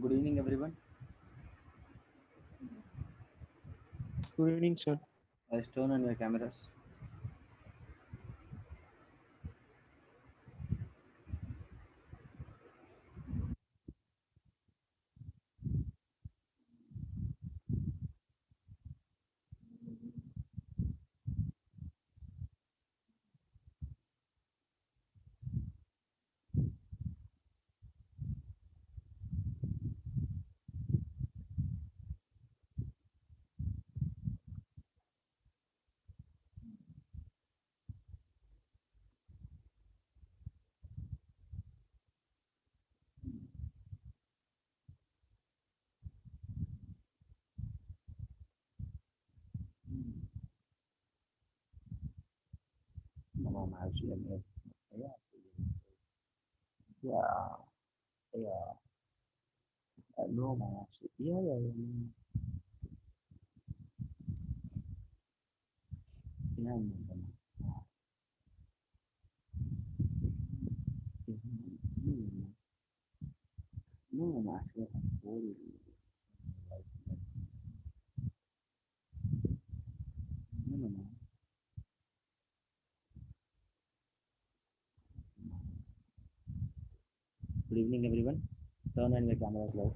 Good evening, everyone. Good evening, sir. Turn on your cameras. Mama actually yes. Yeah, yeah, yeah. No, mama actually. Yeah, yeah, yeah, no, no, no. Yeah, no, no, no, no, actually, I'm sorry. No, no, no. Good evening, everyone. Turn on your cameras, guys.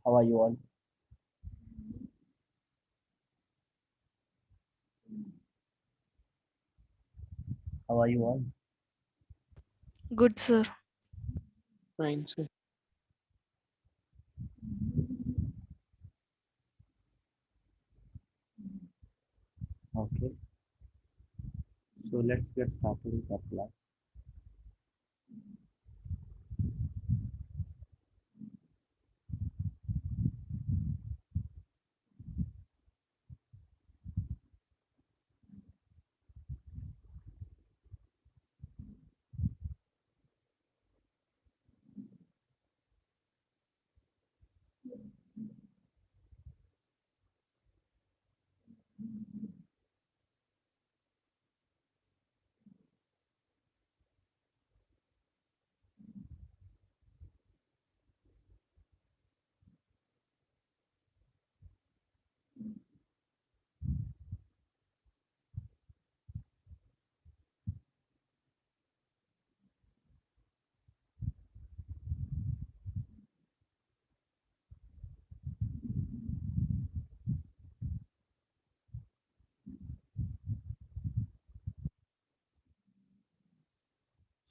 How are you all? How are you all? Good, sir. Fine, sir. Okay. So let's get started with our class.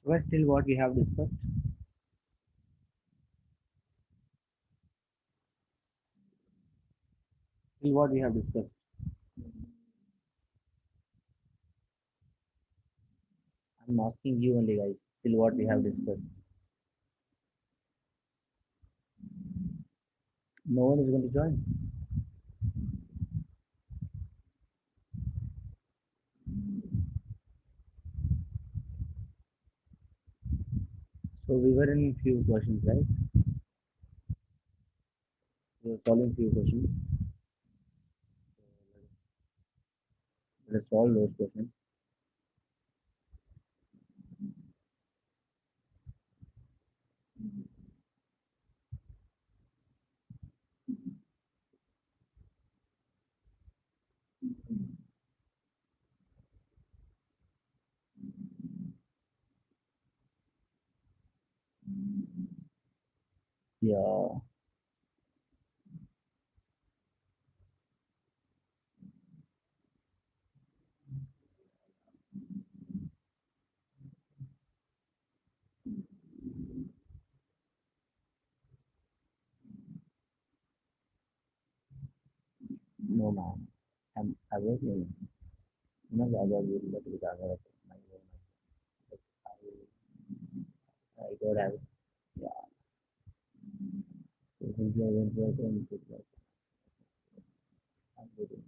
So, guys, still what we have discussed. Still what we have discussed. I'm asking you only, guys. Still what we have discussed. No one is going to join. So we were in few questions, right? We were solving few questions. Let us solve those questions. Yeah, no man. I was in, I was in the Ganga, my own. Like, I got have, yeah. So simply I went work and it like, I'm getting,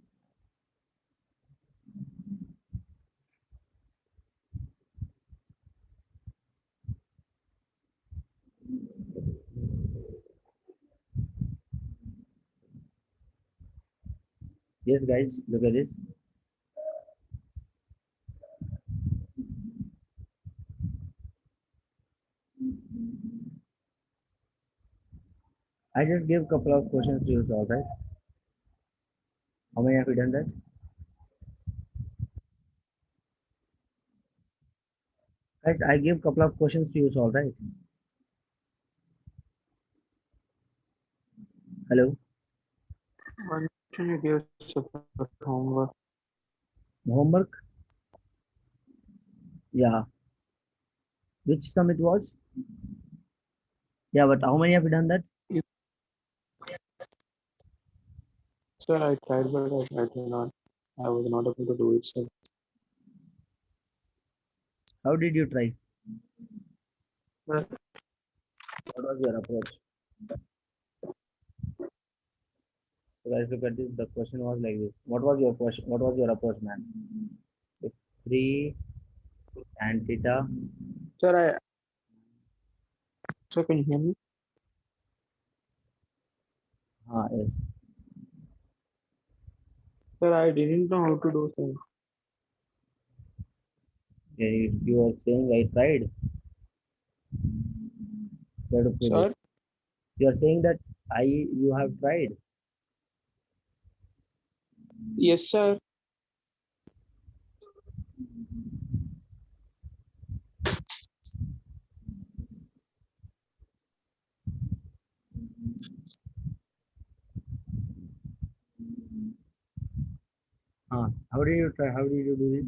Yes, guys, look at this. I just gave a couple of questions to you, all right? How many have you done that? Guys, I gave a couple of questions to you, all right? Hello? Why don't you give separate homework? Homework? Yeah. Which sum it was? Yeah, but how many have you done that? Yes, sir, I tried, but I did not. I was not able to do it, sir. How did you try? Sir, What was your approach? So guys, look at this. The question was like this. What was your question? What was your approach, man? If 3 and theta. sir, sir, can you hear me? Yes. Sir, I didn't know how to do things. You are saying I tried. You have to prove it. Sir, You are saying that you have tried. yes, sir. How did you try? How did you do it?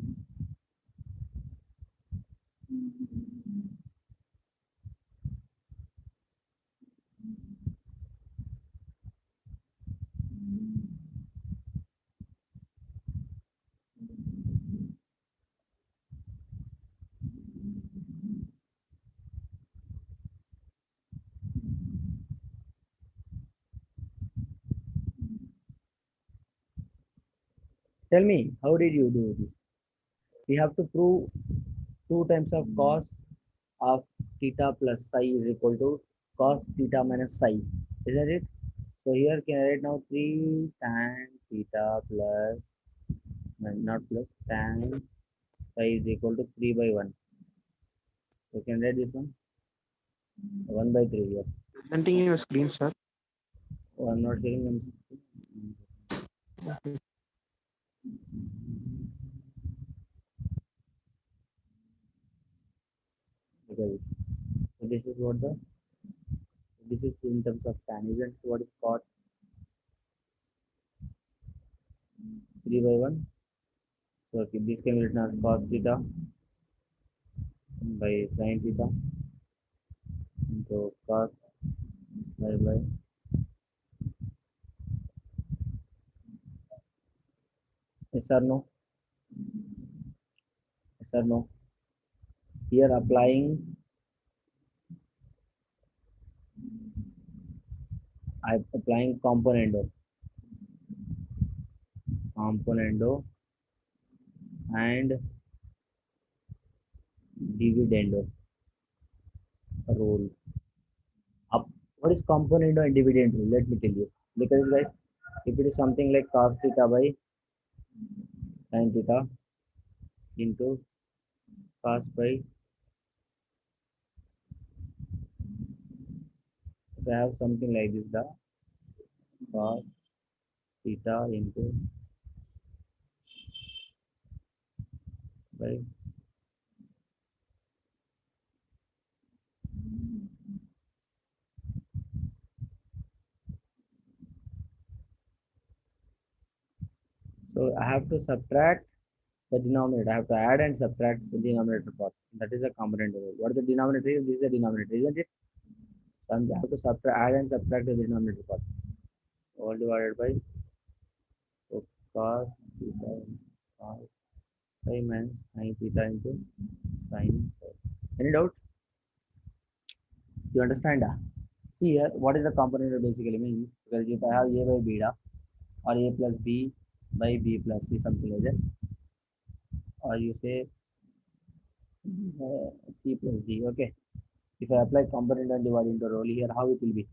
Tell me, how did you do this? We have to prove 2 times of cos of theta plus psi is equal to cos theta minus psi. Isn't it? So here can I write now 3 tan theta plus, not plus, tan psi is equal to 3 by 1. So can I write this one? 1 by 3 here. Presenting your screen, sir. Oh, I'm not sharing them. Okay. Because so this is what this is in terms of tan, isn't what is cot 3 by 1. So okay, this can be written as cos theta by sin theta into cos psi by, yes or no? Yes or no? Here I'm applying componendo and dividendo rule. Up, what is componendo and dividend rule? Let me tell you. Because guys, if it is something like cos theta by sin theta into cos by, if I have something like this, the cos theta into by, so I have to subtract the denominator. I have to add and subtract the denominator part. That is the component rule. What is the denominator is? This is the denominator, isn't it? So I have to add and subtract the denominator part. All divided by, so cos theta cos psi minus sin theta into sin psi. Any doubt? You understand? See here, what is the component basically means? Because if I have a by beta or a plus b by b plus c, something like that, or you say c plus d. Okay. If I apply component and divide into role here, how it will be?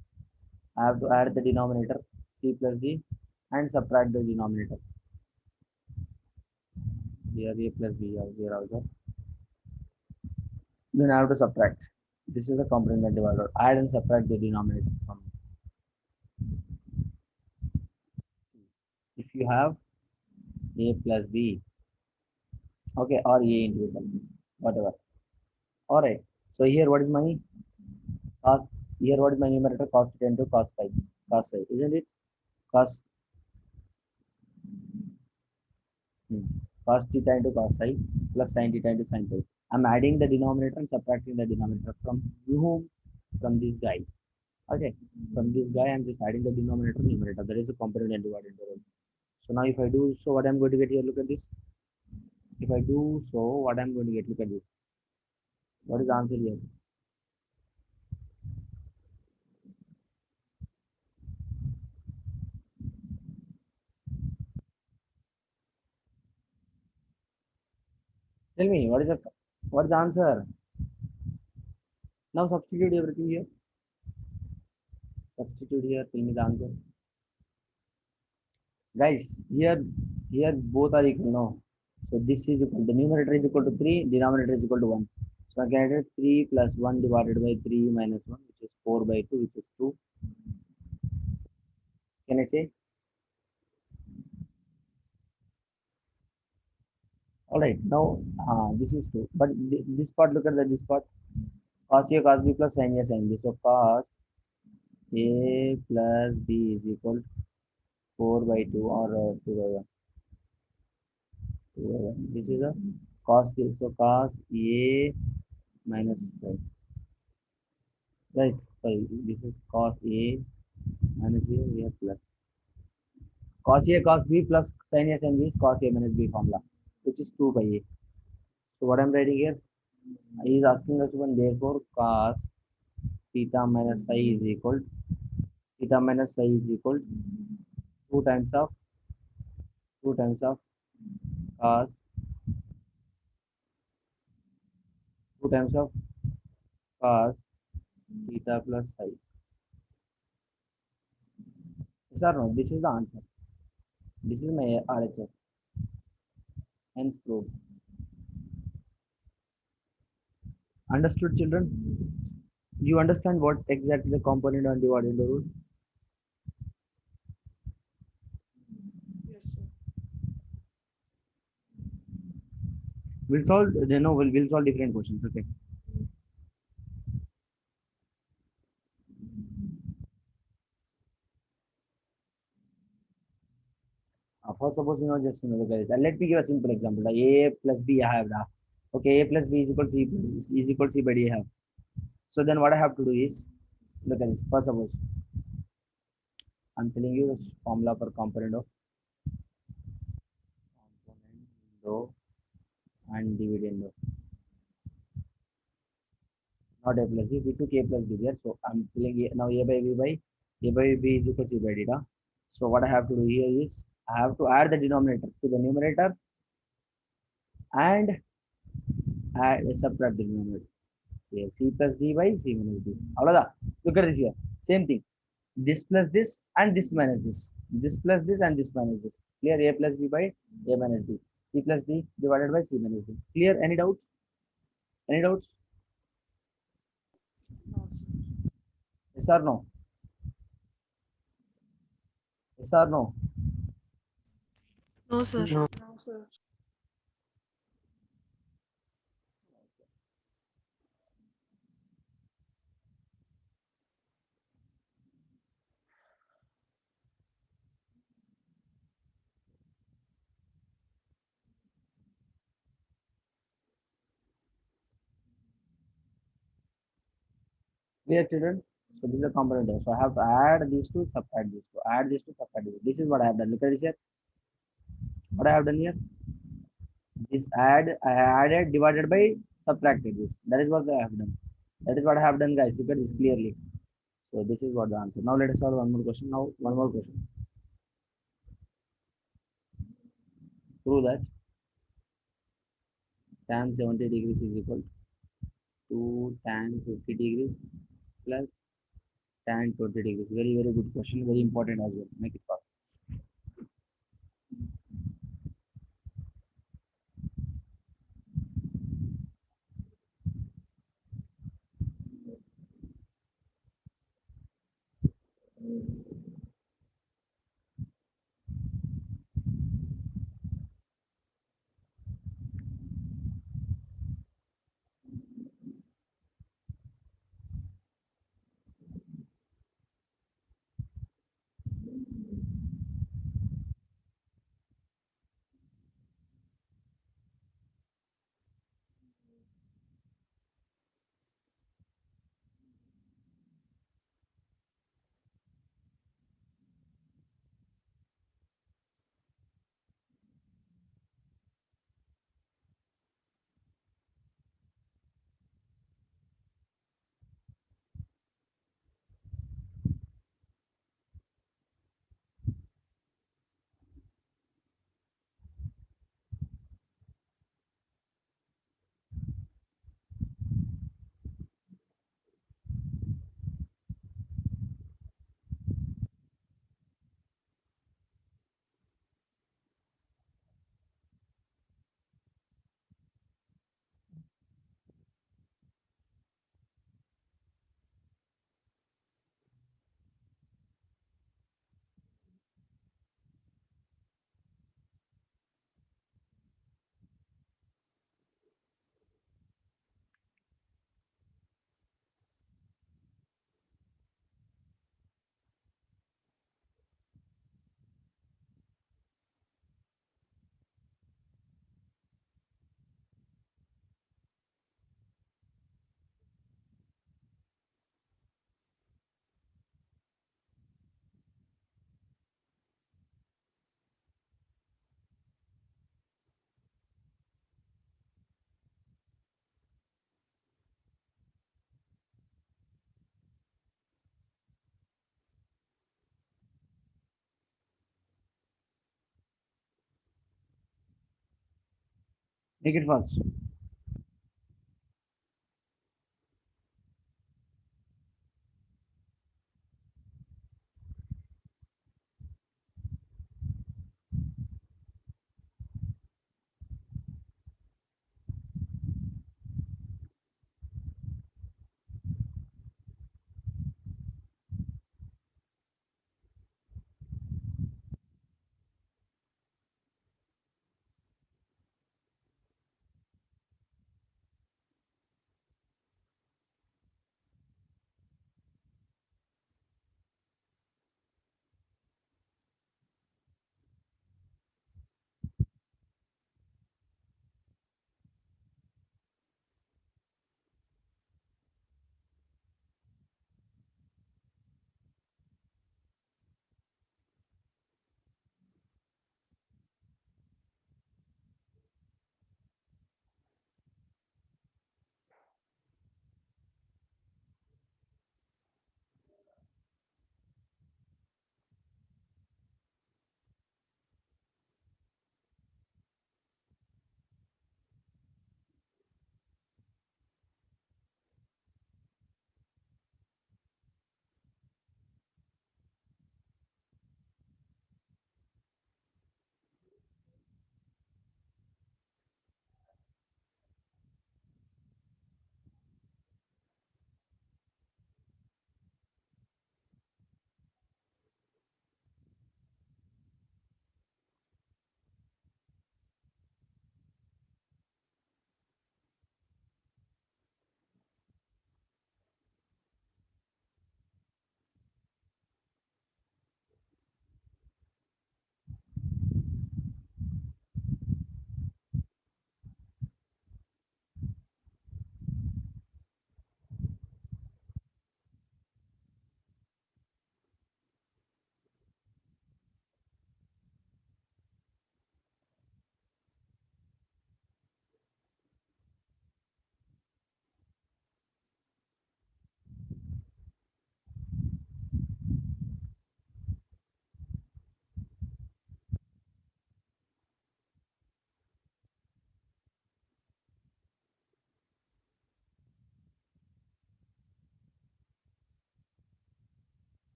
I have to add the denominator c plus d and subtract the denominator. here a plus b here also. Then I have to subtract. This is the complement divided. Add and subtract the denominator from. If you have a plus b, okay, or a into something, whatever. All right. So here, what is my cos? Here, what is my numerator? Cos theta into cos phi, cos phi, isn't it? Cos hmm, cos theta into cos phi plus sin theta into sin phi. I'm adding the denominator and subtracting the denominator from whom? From this guy. Okay. From this guy, I'm just adding the denominator, numerator. That is a component and divided by. So now if I do so, what I'm going to get here? Look at this. If I do so, what I'm going to get? Look at this. What is the answer here? Tell me, what is the answer? Now substitute everything here. Substitute here. Tell me the answer. Guys, here both are equal. No. So this is equal. The numerator is equal to 3, denominator is equal to 1. So I can get 3 plus 1 divided by 3 minus 1, which is 4 by 2, which is 2. Can I say? Alright, now this is 2. But this part, look at this part. Cos A cos B plus sin A sin B. So cos A plus B is equal to 4 by 2 or 2 by 1. 2 by 1. This is a cos A. So cos A minus right. Sorry, this is cos A minus B here plus cos A cos B plus sin A sin B is cos A minus B formula, which is 2 by A. So what I'm writing here, he is asking us one, therefore cos theta minus psi is equal theta minus psi is equal 2 times of 2 times of cos 2 times of cos theta plus psi. Yes or no? This is the answer. This is my RHS. Hence proved. Understood, children? Do you understand what exactly the component and dividend rule? Yes, sir. We'll solve, we'll solve different questions. Okay. First, suppose just look at this. Let me give a simple example. A plus B I have now. Okay, A plus B is equal to C plus is equal to C by D I have. So then what I have to do is look at this. First, suppose I'm telling you the formula for component of component row and dividend row. Not A plus B. We took A plus B there. So I'm telling you now A by B is equal to C by D. So what I have to do here is I have to add the denominator to the numerator and subtract the denominator. Here, C plus D by C minus D. Look at this here. Same thing. This plus this and this minus this. This plus this and this minus this. Clear? A plus B by A minus D. C plus D divided by C minus D. Clear? Any doubts? Any doubts? No, sir. Yes or no? Yes or no? No, sir. No, sir. Clear, children? So this is a component here. So I have to add these two, subtract these two. Add these two, subtract these two. This is what I have done. Look at this here. What I have done here. This I added divided by subtracted this. That is what I have done. That is what I have done, guys. Look at this clearly. So this is what the answer. Now let us solve one more question. Now one more question. Prove that tan 70 degrees is equal to tan 50 degrees plus tan 20 degrees. Very, very good question. Very important as well. Make it fast. Make it fast.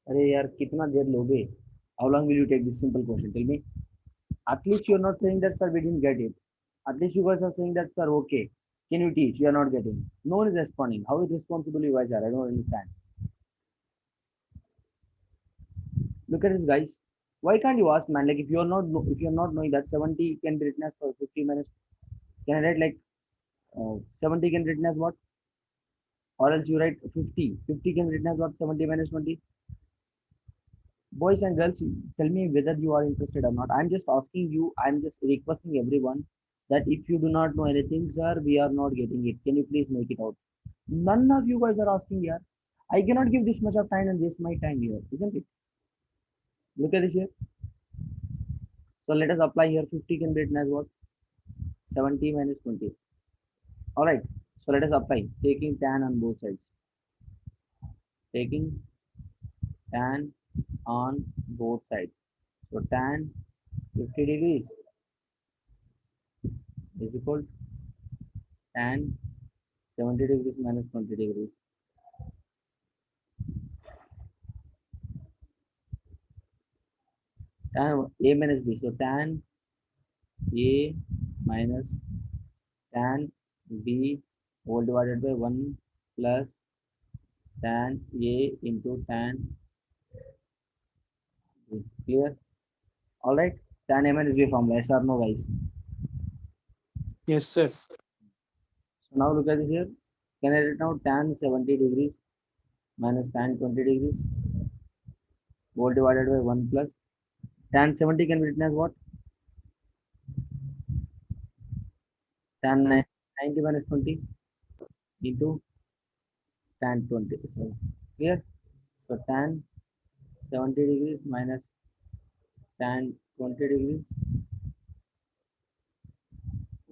अरे यार कितना देर लोगे? How long will you take this simple question? Tell me. At least you're not saying that sir we didn't get it. At least you guys are saying that sir okay. Can you teach? You are not getting. No one is responding. How irresponsible you guys are? I don't understand. Look at this, guys. Why can't you ask, man? Like if you're not knowing that 70 can be written as for 50 minus, can I write like 70 can be written as what? Or else you write 50. 50 can be written as what? 70 minus 20. Boys and girls, tell me whether you are interested or not. I'm just asking you. I'm just requesting everyone that if you do not know anything, sir, we are not getting it. Can you please make it out? None of you guys are asking here. I cannot give this much of time and waste my time here, isn't it? Look at this here. So let us apply here. 50 can be written as what? 70 minus 20. All right. So let us apply. Taking tan on both sides. Taking tan on both sides. So tan 50 degrees is equal to tan 70 degrees minus 20 degrees. Tan A minus B. So tan A minus tan B whole divided by 1 plus tan A into tan B. Clear? All right. Tan A minus B formula. Yes or no, guys? Yes, sir. So now look at this here. Can I write now tan 70 degrees minus tan 20 degrees whole divided by 1 plus Tan 70 can be written as what? Tan 90 minus 20 into tan 20. So clear? So tan 70 degrees minus tan 20 degrees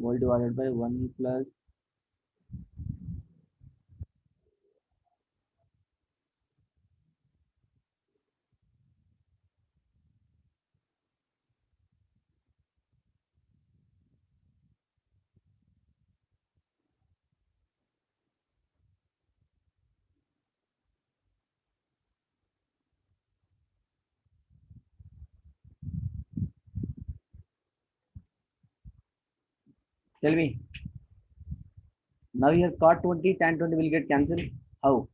whole divided by 1 plus tell me. Now here cot 20 tan 20 will get cancelled. How?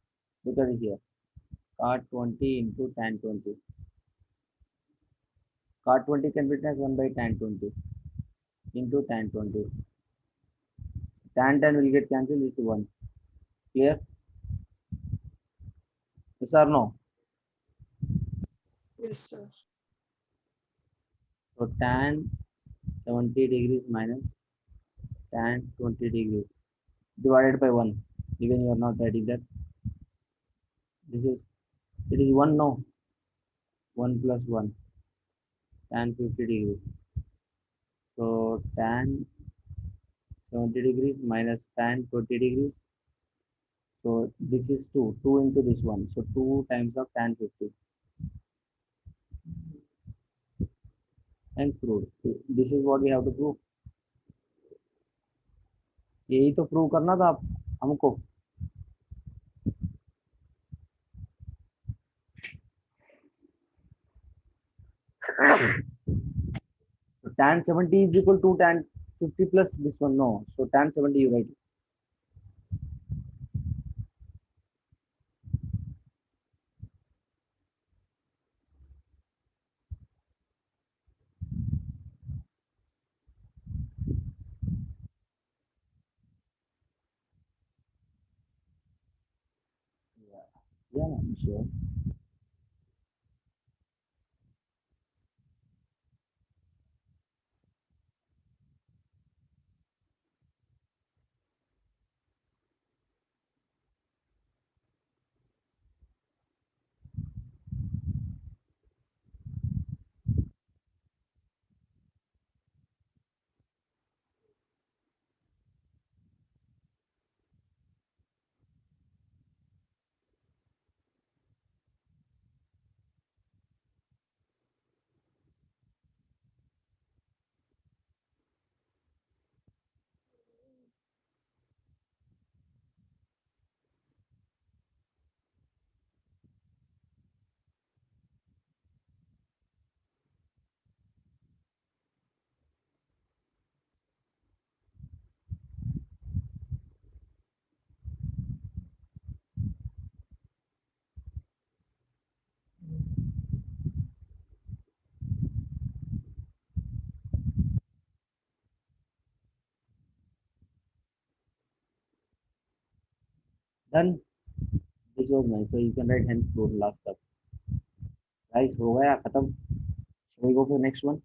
Because it's here. Cot 20 into tan 20. Cot 20 can be written as 1 by tan 20 into tan 20. Tan will get cancelled. This is 1. Clear? Yes or no? Yes, sir. So tan 70 degrees minus tan 20 degrees divided by 1. Even you are not writing that. This is, it is 1 no. 1 plus 1. Tan 50 degrees. So tan 70 degrees minus tan 20 degrees. So this is 2. 2 into this one. So 2 times of tan 50. Hence proved. This is what we have to prove. यही तो prove करना था आप हमको. So tan 70 is equal to tan 50 plus this one. No. So tan 70 you write. Yeah, I'm sure. Done. This was nice. So you can write hence proved last up. Guys, हो गया खत्म. Shall we go for the next one?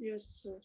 Yes, sir.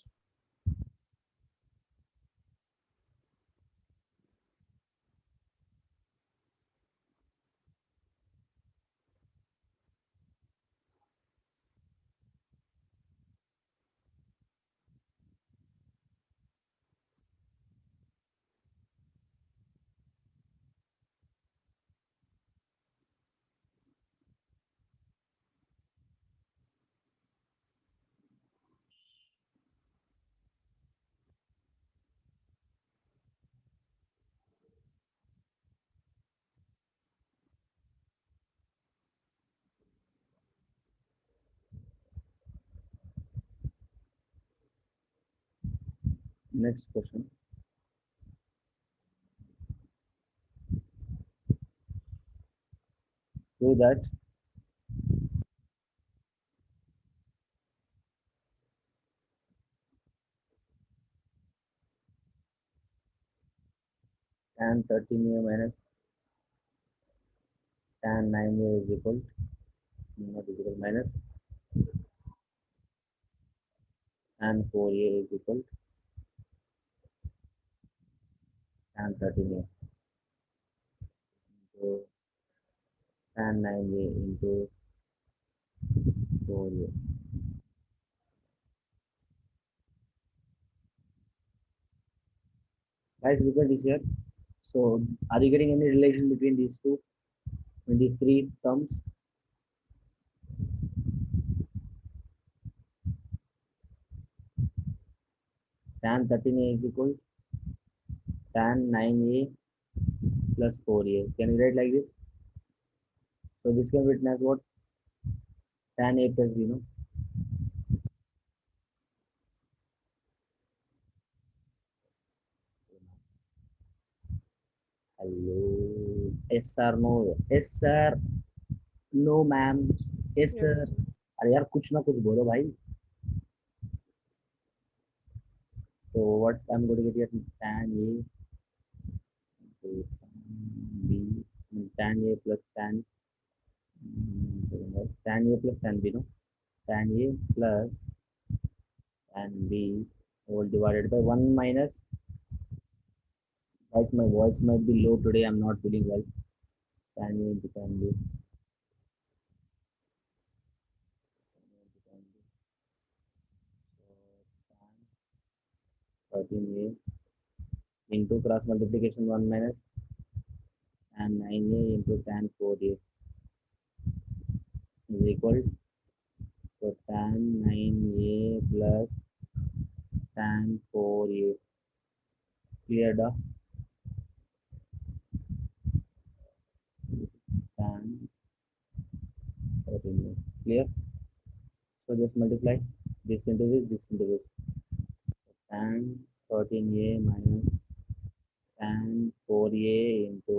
Next question. So that tan 13 minus tan 9 is equal not is equal minus tan 4a is equal tan 13a into tan 9a into 4a. Guys, look at this here. So, are you getting any relation between these two, in these three terms? Tan 13a is equal tan 9a plus 4a. Can you write like this? So this can be written as what? Tan a plus b, no? Hello. Yes sir, no? Yes sir. No ma'am. Yes sir. Yes. अरे यार कुछ ना कुछ बोलो भाई. So what I'm going to get here, tan a into tan b, tan a plus tan a plus tan b, no? Tan a plus tan b whole divided by 1 minus. Guys, my voice might be low today. I'm not feeling well. Tan a into tan b. So tan 13a into cross multiplication 1 minus tan 9a into tan 4a is equal to tan 9a plus tan 4a. Clear the tan 13a. Clear? So just multiply this into this into this. Tan 13a minus tan 4a into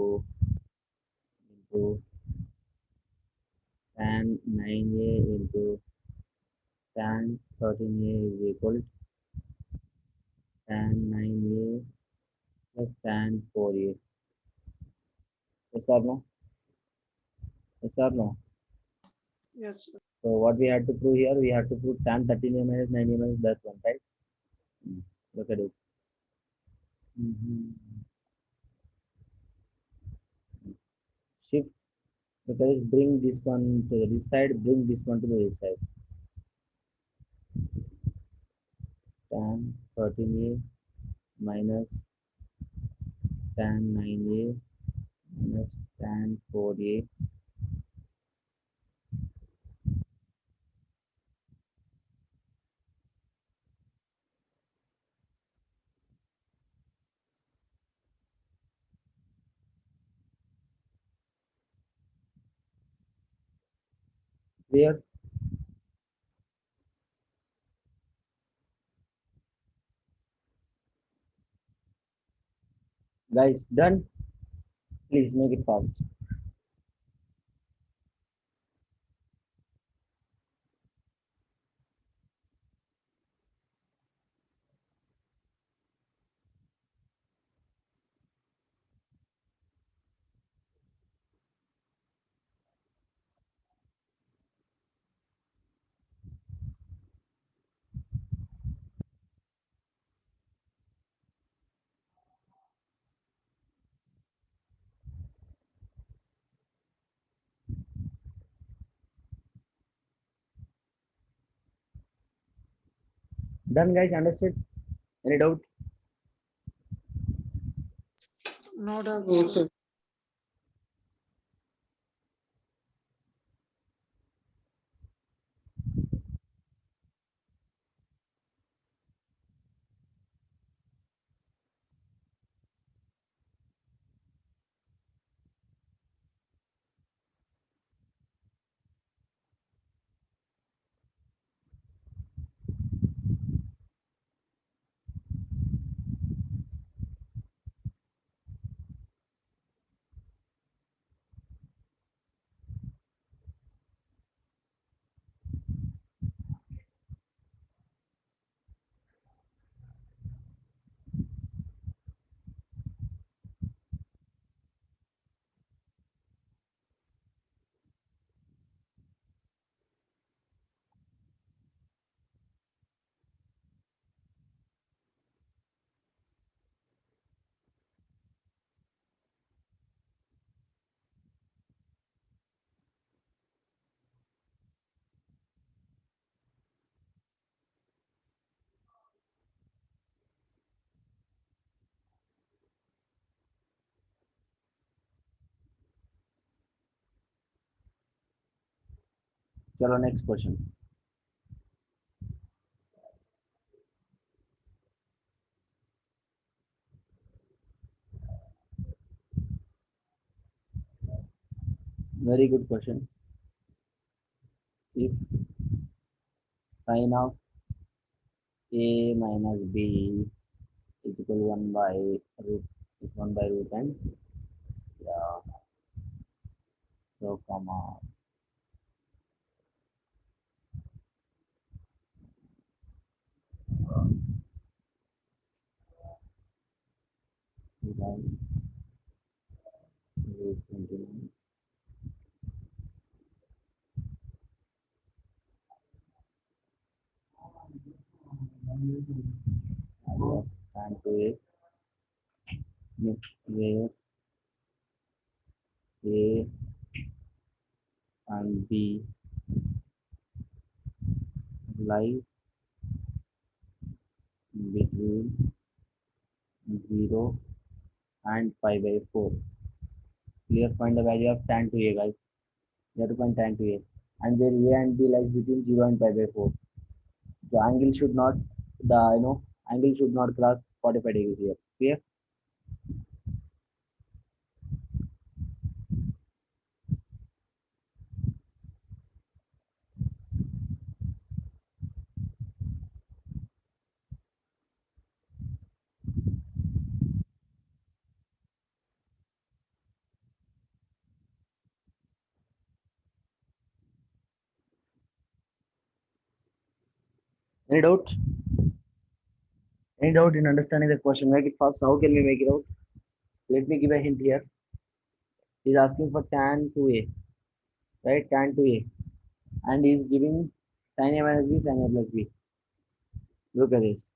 tan 9a into tan 13a is equal to tan 9a plus tan 4a. Yes or no? Yes or no? Yes. Sir. So what we had to prove here, we had to prove tan 13a minus 9a minus that one, right? Mm. Look at it. Mhm. Shift, look at it, bring this one to this side, bring this one to this side. Tan 13a minus tan 9a minus tan 4a. Clear? Guys, done? Please make it fast. Done, guys, understood? Any doubt? No doubt, No, sir. sir. चलो next question. Very good question. If sine of a minus b is equal to 1 by root, is 1 by root n, yeah, so comma, divide root 29, and to a, where a and b lie between 0 and pi by 4. Clear, find the value of tan to a, guys. You have to find tan to a. And where a and b lies between 0 and pi by 4. The angle should not, angle should not cross 45 degrees here. Clear? Any doubt? Any doubt in understanding the question? Make it fast. How can we make it out? Let me give a hint here. He's asking for tan to a, right? Tan to a, and he's giving sin a minus b, sin a plus b. Look at this.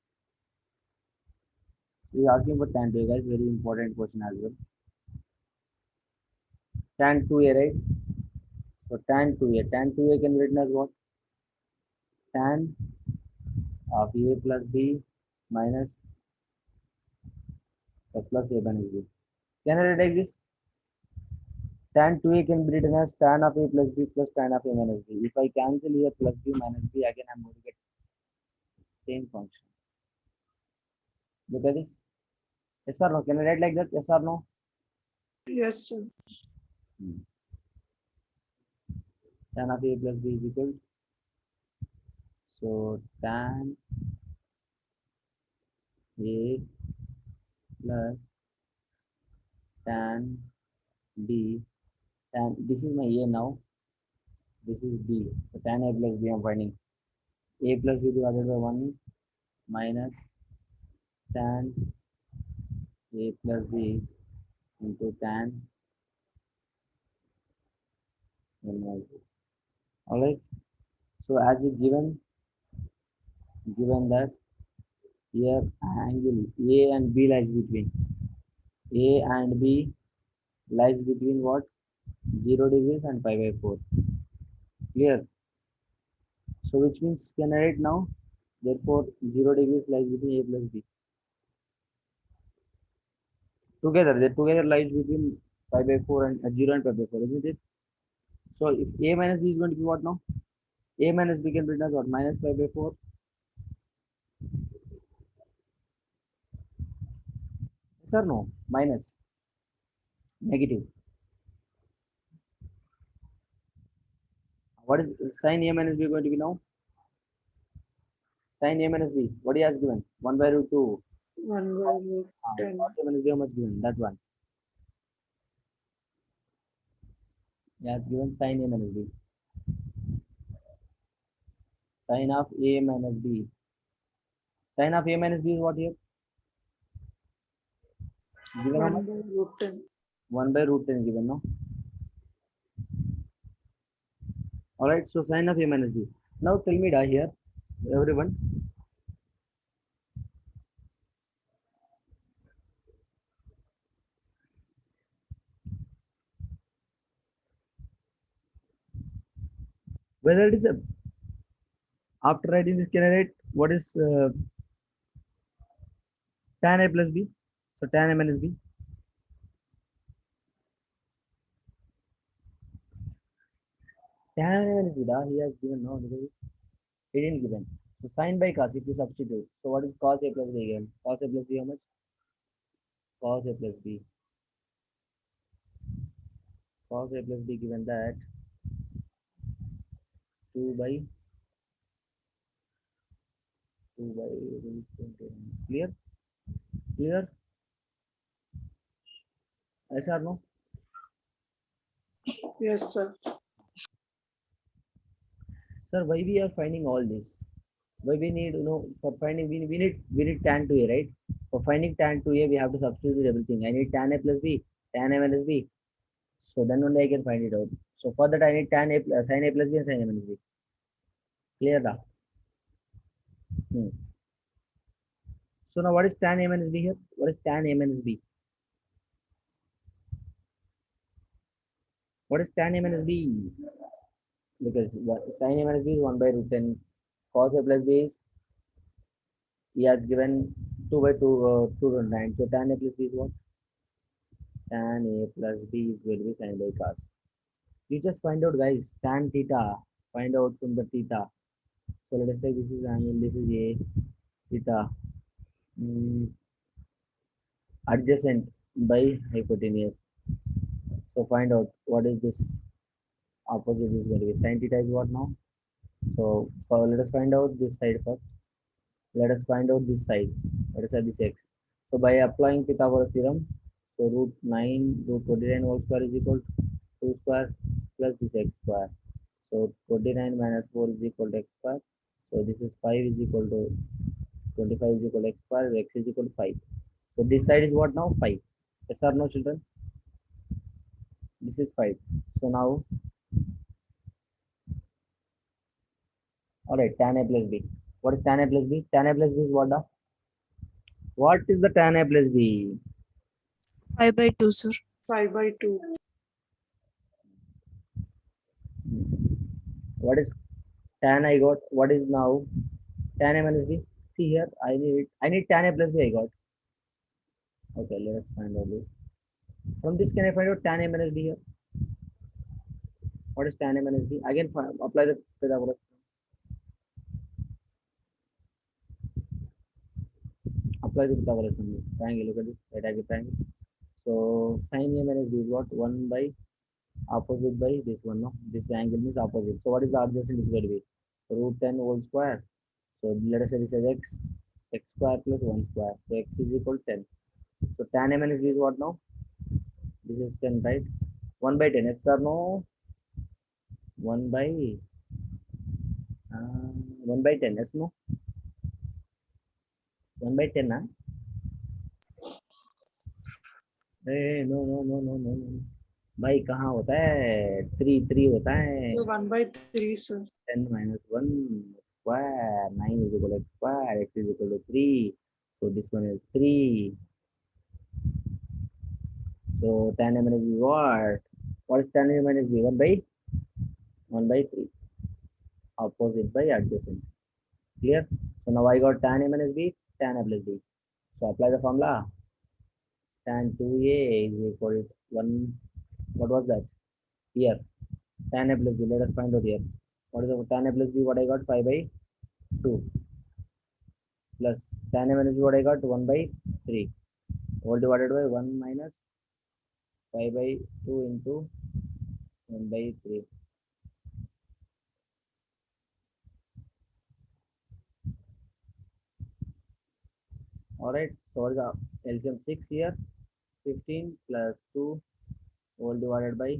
He's asking for tan to a, guys. Very important question as well. Tan to a, right? So tan to a, can be written as what? Tan of a plus b minus plus a minus b. Can I write like this? Tan 2a can be written as tan of a plus b plus tan of a minus b. If I cancel here plus b minus b, again I'm going to get same function. Look at this. Yes or no? Can I write like that? Yes or no? Yes, sir. Tan of a plus b is equal. So tan a plus tan b. Tan, this is my a now. This is b. So tan a plus b I'm finding. A plus b divided by 1 minus tan a plus b into tan a minus b. Alright. So as is given that here angle A and B lies between. A and B lies between what? 0 degrees and pi by 4. Clear? So which means can I write now? Therefore 0 degrees lies between A plus B. Together, they together lies between pi by 4 and 0 and pi by 4, isn't it? So if A minus B is going to be what now? A minus B can be written as what? Minus pi by 4. Yes or no? Minus. Negative. What is sin A minus B going to be now? Sin A minus B. What he has given? 1 by root 2. 1 by root 10. Cos A minus B how much given? That one. He has given sin A minus B. Sin of A minus B. Sin of A minus B is what here? Given how 1 much? by root 10. 1 by root 10 given, no? Alright, so sin of A minus B. Now tell me da here, everyone. Whether it is a, after writing this, can I write what is tan A plus B? So tan A minus B. tan is Buddha, he has given no, because he didn't given. So sin by cos, if you substitute. So what is cos A plus B again? Cos A plus B how much? Cos A plus B. Cos A plus B given that 2 by 2 by root 20. Clear? Clear? Yes or no? Yes, sir. Sir, why we are finding all this? Why we need, for finding, we need tan 2A, right? For finding tan 2A, we have to substitute everything. I need tan A plus B, tan A minus B. So then only I can find it out. So for that, I need tan A, sin A plus B and sin A minus B. Clear da? Hmm. So now what is tan A minus B here? What is tan A minus B? What is tan A minus B? Because sin A minus B is 1 by root 10. Cos A plus B is, he has given 2 by 2, 2 root 9. So tan A plus B is what? Tan A plus B is going to be sin by cos. You just find out, guys, tan theta. Find out from the theta. So let us say this is angle, this is A theta. Adjacent by hypotenuse. So find out what is this opposite is going to be. Sin theta is what now? So let us find out this side first. Let us find out this side. Let us say this x. So by applying Pythagoras theorem, so root 9 root 29 whole square is equal to 2 square plus this x square. So 29 minus 4 is equal to x square. So this is 5 is equal to 25 is equal to x square. X is equal to 5. So this side is what now? 5. Yes or no, children? This is 5. So now, all right, tan A plus B. What is tan A plus B? Tan A plus B is what? What is the tan A plus B? 5 by 2, sir. 5 by 2. What is tan I got? What is now tan A minus B? See here, I need tan A plus B I got. Okay, let us find out this. From this, can I find out tan A minus B here? What is tan A minus B? Again, apply the Pythagoras. Apply the Pythagoras on this triangle. Look at this right angle triangle. So sin A minus B is what? 1 by opposite by this one. No, this angle means opposite. So what is the adjacent is going to be? Root 10 whole square. So let us say this is x square plus 1 square. So x is equal to 10. So tan A minus B is what now? This is 10, right? 1 by 10. Yes or no? 1 by 1 by 10. Yes, no? 1 by 10, huh? Hey, no, no, no, no, no, no. भाई कहाँ होता है? 3 3 होता है. So 1 by 3, sir. 10 minus 1 square. 9 is equal to x square. X is equal to 3. So this one is 3. So tan A minus B what? What is tan A minus B? 1 by 1 by 3. Opposite by adjacent. Clear? So now I got tan A minus B, tan A plus B. So apply the formula. Tan 2A is equal to 1. What was that? Here. Tan A plus B. Let us find out here. What is the tan A plus B? What I got? 5 by 2. Plus tan A minus B. What I got? 1 by 3. All divided by 1 minus 5 by 2 into 1 by 3. Alright. So what is the LCM? 6 here. 15 plus 2 all divided by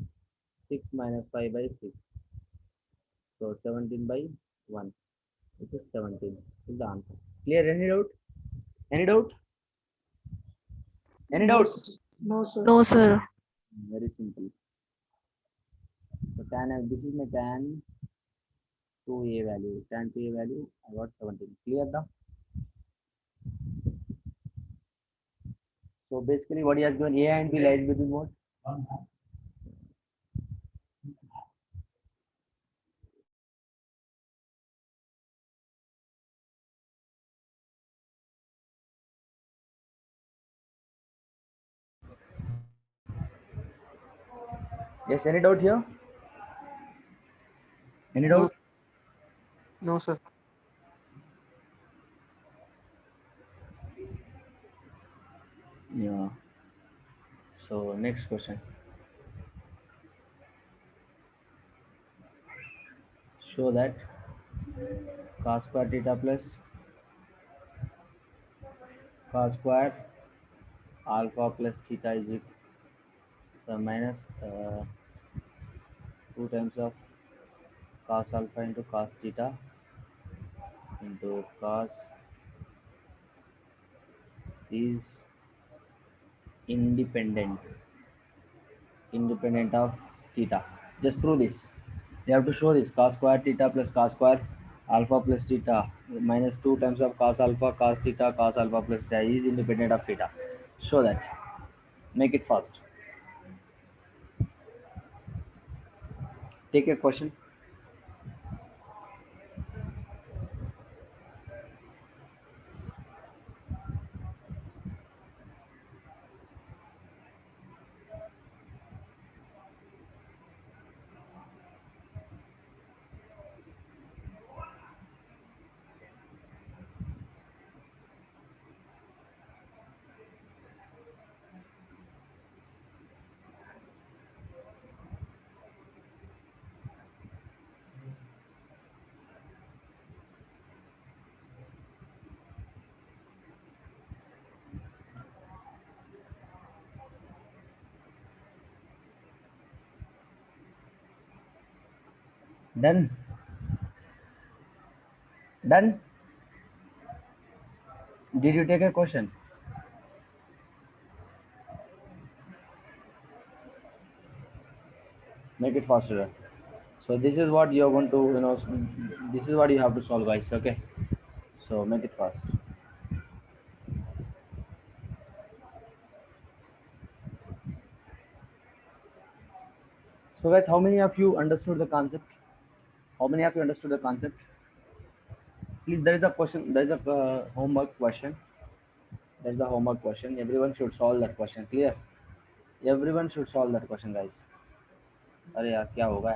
6 minus 5 by 6. So 17 by 1. It is 17 is the answer. Clear? Any doubt? Any doubt? Any doubt? No, sir. No, sir. Very simple. So this is my tan 2A value. Tan 2A value, I got 17. Clear now? So basically what he has given, A and B lies between what? Yes, any doubt here? Any No, doubt? no, sir. Yeah. So next question. Show that cos square theta plus cos square alpha plus theta is equal minus 2 times of cos alpha into cos theta into cos is independent of theta. Just prove this. You have to show this cos square theta plus cos square alpha plus theta minus 2 times of cos alpha cos alpha plus theta is independent of theta. Show that. Make it fast. Take a question. Done. Done. Did you take a question? Make it faster. So this is what you're going to, this is what you have to solve, guys. Okay. So make it fast. So guys, how many of you understood the concept? How many of you understood the concept? Please, there is a question. There is a homework question. There is a homework question. Everyone should solve that question. Clear? Everyone should solve that question, guys. अरे यार क्या होगा